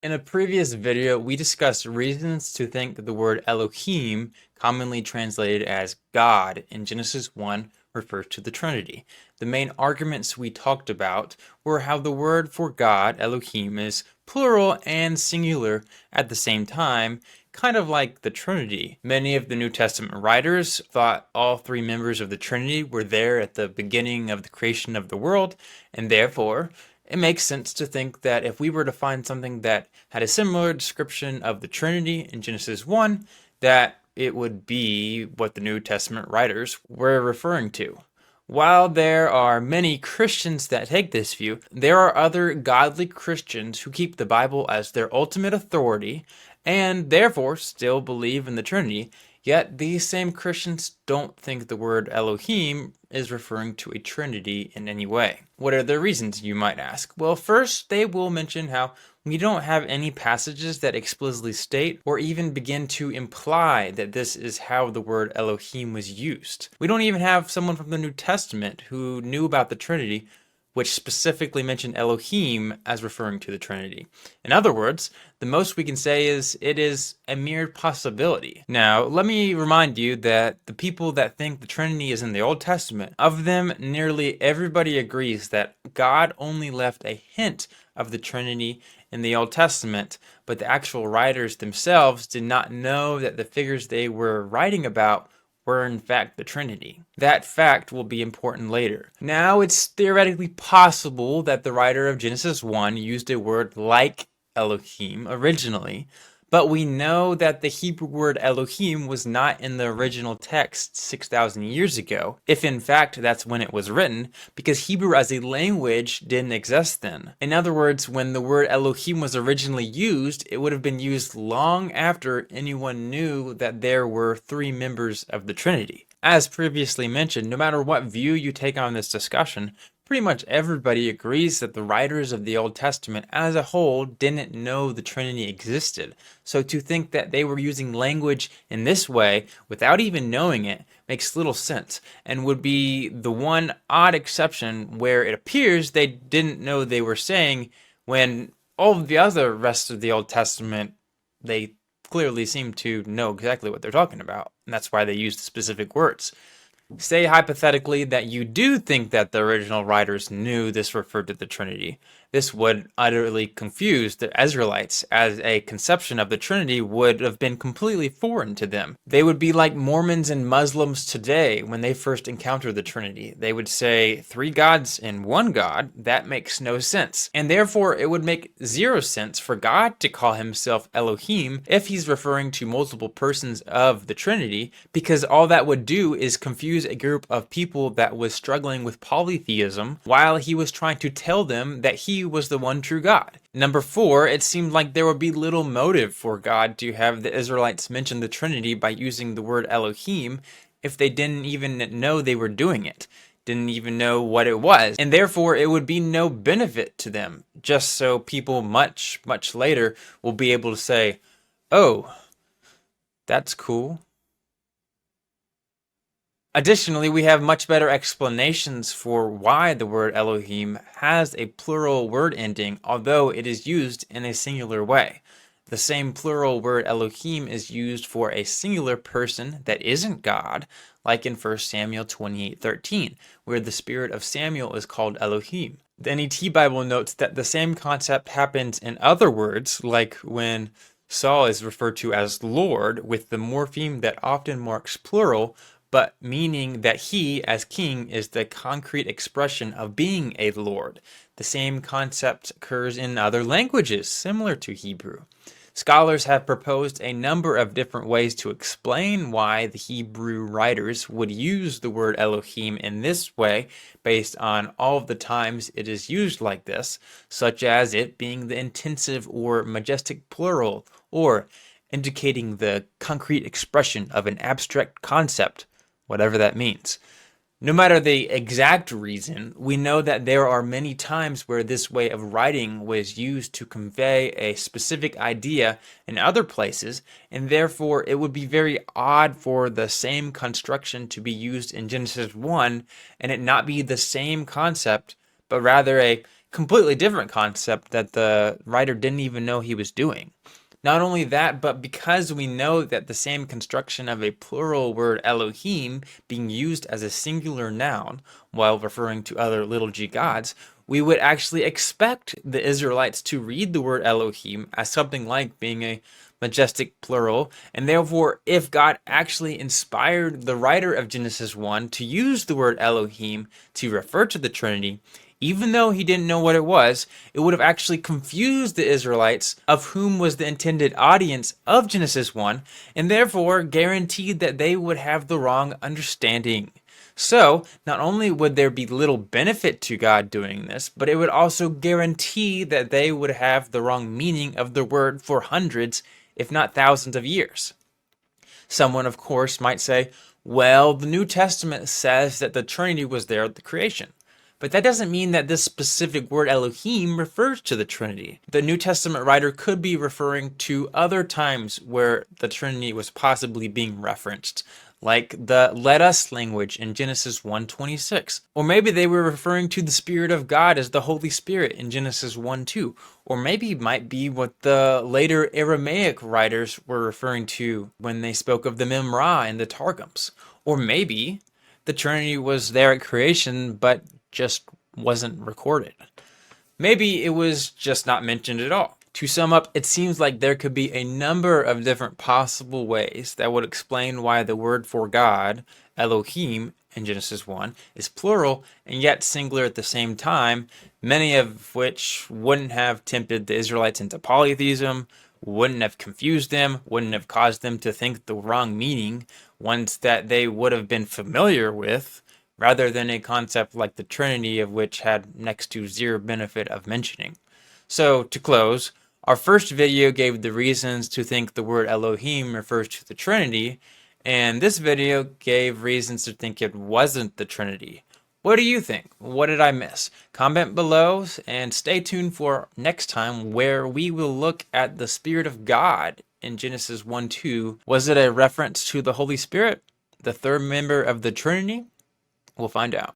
In a previous video, we discussed reasons to think that the word Elohim, commonly translated as God in Genesis 1, refers to the Trinity. The main arguments we talked about were how the word for God, Elohim, is plural and singular at the same time, kind of like the Trinity. Many of the New Testament writers thought all three members of the Trinity were there at the beginning of the creation of the world, and therefore, it makes sense to think that if we were to find something that had a similar description of the Trinity in Genesis 1, that it would be what the New Testament writers were referring to. While there are many Christians that take this view, there are other godly Christians who keep the Bible as their ultimate authority and therefore still believe in the Trinity. Yet these same Christians don't think the word Elohim is referring to a trinity in any way. What are the reasons, you might ask? Well, first, they will mention how we don't have any passages that explicitly state or even begin to imply that this is how the word Elohim was used. We don't even have someone from the New Testament who knew about the Trinity which specifically mention Elohim as referring to the Trinity. In other words, the most we can say is it is a mere possibility. Now, let me remind you that the people that think the Trinity is in the Old Testament, of them, nearly everybody agrees that God only left a hint of the Trinity in the Old Testament, but the actual writers themselves did not know that the figures they were writing about were in fact the Trinity. That fact will be important later. Now, it's theoretically possible that the writer of Genesis 1 used a word like Elohim originally, but we know that the Hebrew word Elohim was not in the original text 6,000 years ago, if in fact that's when it was written, because Hebrew as a language didn't exist then. In other words, when the word Elohim was originally used, it would have been used long after anyone knew that there were three members of the Trinity. As previously mentioned, no matter what view you take on this discussion, pretty much everybody agrees that the writers of the Old Testament as a whole didn't know the Trinity existed. So to think that they were using language in this way without even knowing it makes little sense and would be the one odd exception where it appears they didn't know they were saying when all of the other rest of the Old Testament they clearly seem to know exactly what they're talking about. And that's why they use the specific words. Say hypothetically that you do think that the original writers knew this referred to the Trinity. This would utterly confuse the Israelites, as a conception of the Trinity would have been completely foreign to them. They would be like Mormons and Muslims today when they first encounter the Trinity. They would say, three gods in one God, that makes no sense. And therefore, it would make zero sense for God to call himself Elohim if he's referring to multiple persons of the Trinity, because all that would do is confuse a group of people that was struggling with polytheism while he was trying to tell them that he was the one true God. Number 4, it seemed like there would be little motive for God to have the Israelites mention the Trinity by using the word Elohim if they didn't even know they were doing it, didn't even know what it was, and therefore it would be no benefit to them, just so people much, much later will be able to say, oh, that's cool. Additionally, we have much better explanations for why the word Elohim has a plural word ending, although it is used in a singular way. The same plural word Elohim is used for a singular person that isn't God, like in 1 Samuel 28:13, where the spirit of Samuel is called Elohim. The NET Bible notes that the same concept happens in other words, like when Saul is referred to as Lord with the morpheme that often marks plural, but meaning that he, as king, is the concrete expression of being a lord. The same concept occurs in other languages, similar to Hebrew. Scholars have proposed a number of different ways to explain why the Hebrew writers would use the word Elohim in this way based on all of the times it is used like this, such as it being the intensive or majestic plural, or indicating the concrete expression of an abstract concept, whatever that means. No matter the exact reason, we know that there are many times where this way of writing was used to convey a specific idea in other places, and therefore it would be very odd for the same construction to be used in Genesis 1 and it not be the same concept, but rather a Completely different concept that the writer didn't even know he was doing. Not only that, but because we know that the same construction of a plural word Elohim being used as a singular noun while referring to other little g gods, we would actually expect the Israelites to read the word Elohim as something like being a majestic plural, and therefore, if God actually inspired the writer of Genesis 1 to use the word Elohim to refer to the Trinity, even though he didn't know what it would have actually confused the Israelites, of whom was the intended audience of Genesis 1, and therefore guaranteed that they would have the wrong understanding. So, not only would there be little benefit to God doing this, but it would also guarantee that they would have the wrong meaning of the word for hundreds, if not thousands of years. Someone, of course, might say, well, the New Testament says that the Trinity was there at the creation. But that doesn't mean that this specific word Elohim refers to the Trinity. The New Testament writer could be referring to other times where the Trinity was possibly being referenced, like the "let us" language in Genesis 1:26. Or maybe they were referring to the Spirit of God as the Holy Spirit in Genesis 1:2. Or maybe it might be what the later Aramaic writers were referring to when they spoke of the Memra in the Targums. Or maybe the Trinity was there at creation, but just wasn't recorded. Maybe it was just not mentioned at all. To sum up, it seems like there could be a number of different possible ways that would explain why the word for God, Elohim, in Genesis 1, is plural and yet singular at the same time, many of which wouldn't have tempted the Israelites into polytheism, wouldn't have confused them, wouldn't have caused them to think the wrong meaning, ones that they would have been familiar with, rather than a concept like the Trinity, of which had next to zero benefit of mentioning. So, to close, our first video gave the reasons to think the word Elohim refers to the Trinity, and this video gave reasons to think it wasn't the Trinity. What do you think? What did I miss? Comment below and stay tuned for next time, where we will look at the Spirit of God in Genesis 1:2. Was it a reference to the Holy Spirit, the third member of the Trinity? We'll find out.